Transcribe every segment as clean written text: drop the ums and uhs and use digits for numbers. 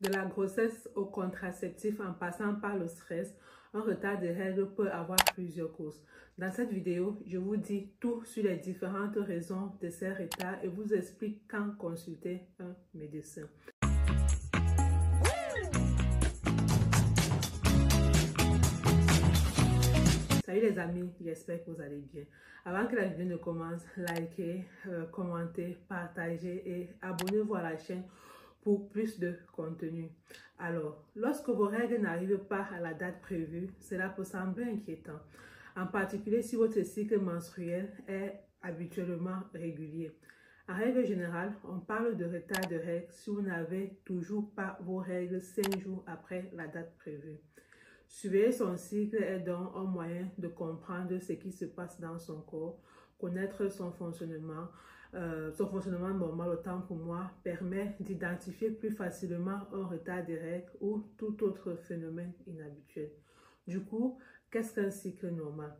De la grossesse au contraceptif en passant par le stress, un retard de règles peut avoir plusieurs causes. Dans cette vidéo, je vous dis tout sur les différentes raisons de ces retards et vous explique quand consulter un médecin. Salut les amis, j'espère que vous allez bien. Avant que la vidéo ne commence, likez, commentez, partagez et abonnez-vous à la chaîne pour plus de contenu. Alors, lorsque vos règles n'arrivent pas à la date prévue, cela peut sembler inquiétant, en particulier si votre cycle menstruel est habituellement régulier. En règle générale, on parle de retard de règles si vous n'avez toujours pas vos règles 5 jours après la date prévue. Surveiller son cycle est donc un moyen de comprendre ce qui se passe dans son corps, connaître son fonctionnement normal autant pour moi permet d'identifier plus facilement un retard de règles ou tout autre phénomène inhabituel. Du coup, qu'est-ce qu'un cycle normal?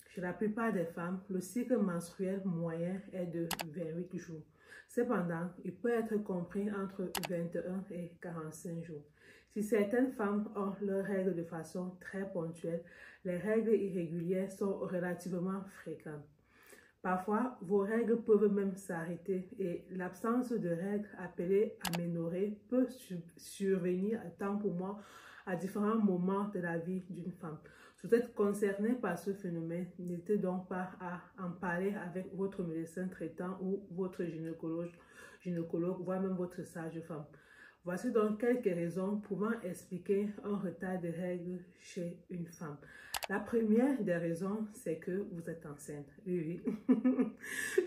Chez la plupart des femmes, le cycle menstruel moyen est de 28 jours. Cependant, il peut être compris entre 21 et 45 jours. Si certaines femmes ont leurs règles de façon très ponctuelle, les règles irrégulières sont relativement fréquentes. Parfois, vos règles peuvent même s'arrêter et l'absence de règles appelées aménorrhée peut survenir, tant pour moi, à différents moments de la vie d'une femme. Si vous êtes concerné par ce phénomène, n'hésitez donc pas à en parler avec votre médecin traitant ou votre gynécologue, voire même votre sage-femme. Voici donc quelques raisons pouvant expliquer un retard de règles chez une femme. La première des raisons, c'est que vous êtes enceinte. Oui.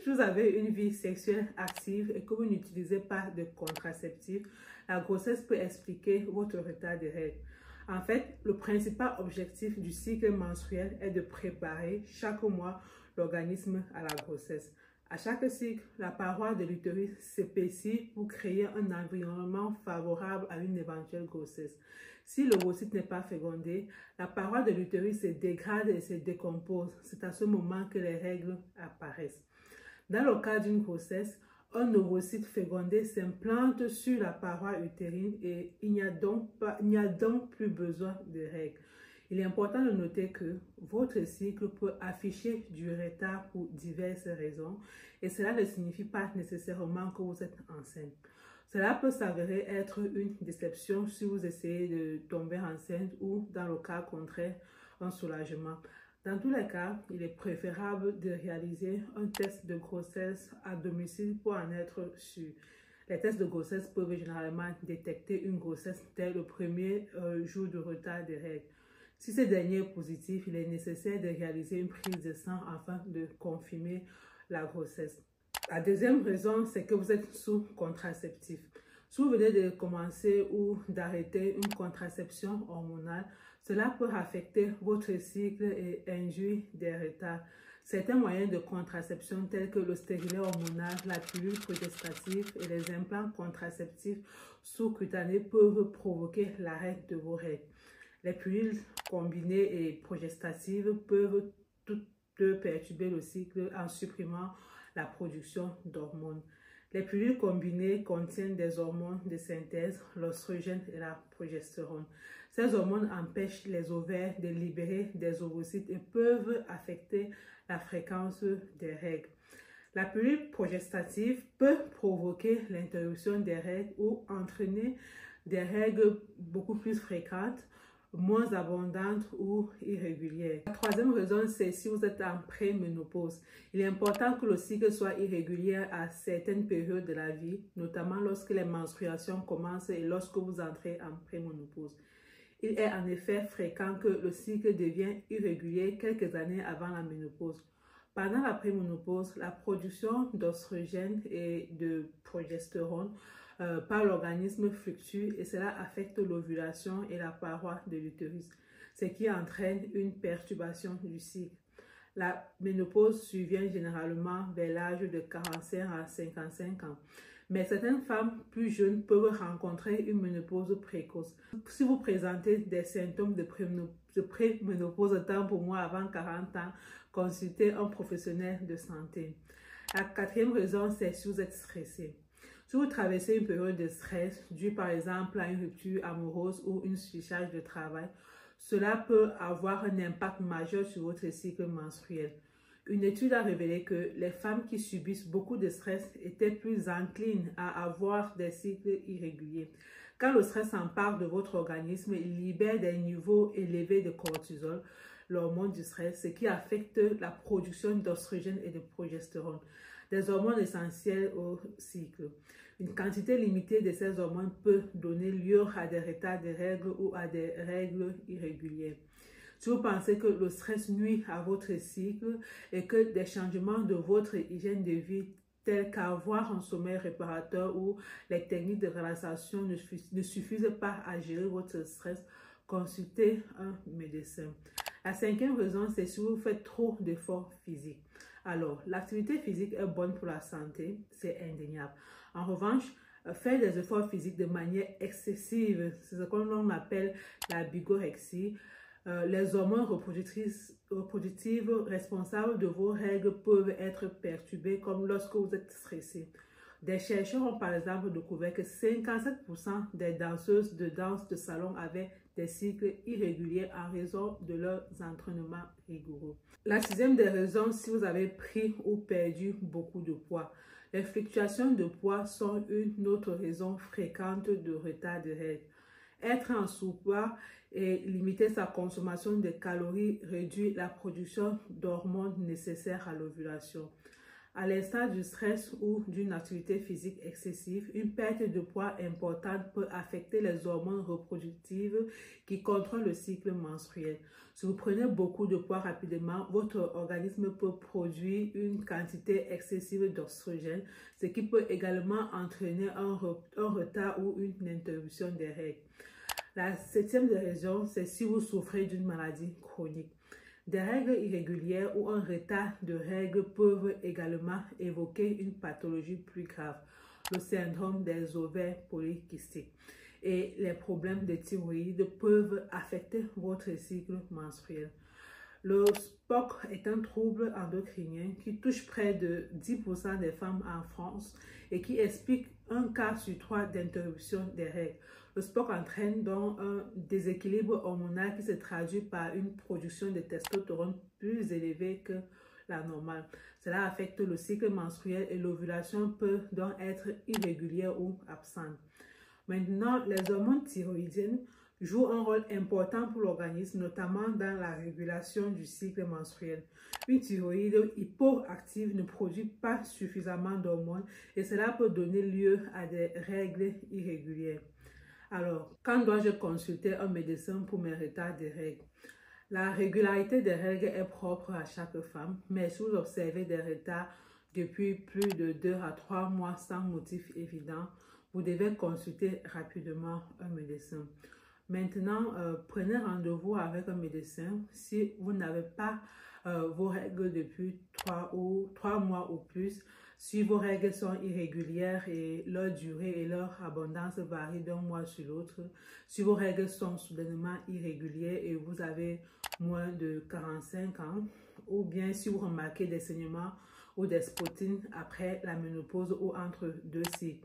Si vous avez une vie sexuelle active et que vous n'utilisez pas de contraceptif, la grossesse peut expliquer votre retard de règles. En fait, le principal objectif du cycle menstruel est de préparer chaque mois l'organisme à la grossesse. À chaque cycle, la paroi de l'utérus s'épaissit pour créer un environnement favorable à une éventuelle grossesse. Si l'ovocyte n'est pas fécondé, la paroi de l'utérus se dégrade et se décompose. C'est à ce moment que les règles apparaissent. Dans le cas d'une grossesse, un ovocyte fécondé s'implante sur la paroi utérine et il n'y a donc plus besoin de règles. Il est important de noter que votre cycle peut afficher du retard pour diverses raisons et cela ne signifie pas nécessairement que vous êtes enceinte. Cela peut s'avérer être une déception si vous essayez de tomber enceinte ou, dans le cas contraire, un soulagement. Dans tous les cas, il est préférable de réaliser un test de grossesse à domicile pour en être sûr. Les tests de grossesse peuvent généralement détecter une grossesse dès le premier jour de retard des règles. Si ce dernier est positif, il est nécessaire de réaliser une prise de sang afin de confirmer la grossesse. La deuxième raison, c'est que vous êtes sous contraceptif. Si vous venez de commencer ou d'arrêter une contraception hormonale, cela peut affecter votre cycle et induire des retards. Certains moyens de contraception tels que le stérilet hormonal, la pilule progestative et les implants contraceptifs sous-cutanés peuvent provoquer l'arrêt de vos règles. Les pilules combinées et progestatives peuvent toutes deux perturber le cycle en supprimant la production d'hormones. Les pilules combinées contiennent des hormones de synthèse, l'oestrogène et la progestérone. Ces hormones empêchent les ovaires de libérer des ovocytes et peuvent affecter la fréquence des règles. La pilule progestative peut provoquer l'interruption des règles ou entraîner des règles beaucoup plus fréquentes, moins abondantes ou irrégulières. La troisième raison, c'est si vous êtes en préménopause. Il est important que le cycle soit irrégulier à certaines périodes de la vie, notamment lorsque les menstruations commencent et lorsque vous entrez en préménopause. Il est en effet fréquent que le cycle devienne irrégulier quelques années avant la ménopause. Pendant la préménopause, la production d'oestrogène et de progestérone par l'organisme fluctue et cela affecte l'ovulation et la paroi de l'utérus, ce qui entraîne une perturbation du cycle. La ménopause survient généralement vers l'âge de 45 à 55 ans. Mais certaines femmes plus jeunes peuvent rencontrer une ménopause précoce. Si vous présentez des symptômes de préménopause, tant pour moi avant 40 ans, consultez un professionnel de santé. La quatrième raison, c'est si vous êtes stressé. Si vous traversez une période de stress due par exemple à une rupture amoureuse ou une surcharge de travail, cela peut avoir un impact majeur sur votre cycle menstruel. Une étude a révélé que les femmes qui subissent beaucoup de stress étaient plus enclines à avoir des cycles irréguliers. Quand le stress s'empare de votre organisme, il libère des niveaux élevés de cortisol, l'hormone du stress, ce qui affecte la production d'oestrogène et de progestérone, des hormones essentielles au cycle. Une quantité limitée de ces hormones peut donner lieu à des retards de règles ou à des règles irrégulières. Si vous pensez que le stress nuit à votre cycle et que des changements de votre hygiène de vie tels qu'avoir un sommeil réparateur ou les techniques de relaxation ne suffisent pas à gérer votre stress, consultez un médecin. La cinquième raison, c'est si vous faites trop d'efforts physiques. Alors, l'activité physique est bonne pour la santé, c'est indéniable. En revanche, faire des efforts physiques de manière excessive, c'est ce qu'on appelle la bigorexie. Les hormones reproductives responsables de vos règles peuvent être perturbées comme lorsque vous êtes stressé. Des chercheurs ont par exemple découvert que 57% des danseuses de danse de salon avaient des cycles irréguliers en raison de leurs entraînements rigoureux. La sixième des raisons, si vous avez pris ou perdu beaucoup de poids. Les fluctuations de poids sont une autre raison fréquente de retard de règles. Être en sous-poids et limiter sa consommation de calories réduit la production d'hormones nécessaires à l'ovulation. À l'instar du stress ou d'une activité physique excessive, une perte de poids importante peut affecter les hormones reproductives qui contrôlent le cycle menstruel. Si vous prenez beaucoup de poids rapidement, votre organisme peut produire une quantité excessive d'oestrogène, ce qui peut également entraîner un retard ou une interruption des règles. La septième raison, c'est si vous souffrez d'une maladie chronique. Des règles irrégulières ou un retard de règles peuvent également évoquer une pathologie plus grave, le syndrome des ovaires polykystiques. Et les problèmes de thyroïde peuvent affecter votre cycle menstruel. Le SPOC est un trouble endocrinien qui touche près de 10% des femmes en France et qui explique un cas sur 3 d'interruption des règles. Le SPOC entraîne donc un déséquilibre hormonal qui se traduit par une production de testostérone plus élevée que la normale. Cela affecte le cycle menstruel et l'ovulation peut donc être irrégulière ou absente. Maintenant, les hormones thyroïdiennes jouent un rôle important pour l'organisme, notamment dans la régulation du cycle menstruel. Une thyroïde hypoactive ne produit pas suffisamment d'hormones et cela peut donner lieu à des règles irrégulières. Alors, quand dois-je consulter un médecin pour mes retards de règles? La régularité des règles est propre à chaque femme, mais si vous observez des retards depuis plus de 2 à 3 mois sans motif évident, vous devez consulter rapidement un médecin. Maintenant, prenez rendez-vous avec un médecin si vous n'avez pas vos règles depuis 3 mois ou plus. Si vos règles sont irrégulières et leur durée et leur abondance varient d'un mois sur l'autre. Si vos règles sont soudainement irrégulières et vous avez moins de 45 ans. Ou bien si vous remarquez des saignements ou des spottings après la ménopause ou entre 2 cycles.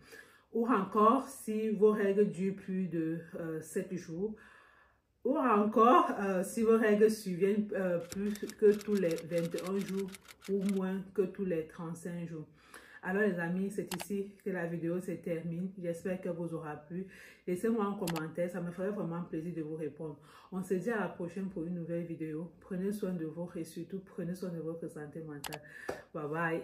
Ou encore si vos règles durent plus de 7 jours. Ou encore si vos règles surviennent plus que tous les 21 jours ou moins que tous les 35 jours. Alors les amis, c'est ici que la vidéo se termine. J'espère que vous aura plu. Laissez-moi un commentaire, ça me ferait vraiment plaisir de vous répondre. On se dit à la prochaine pour une nouvelle vidéo. Prenez soin de vous et surtout prenez soin de votre santé mentale. Bye bye.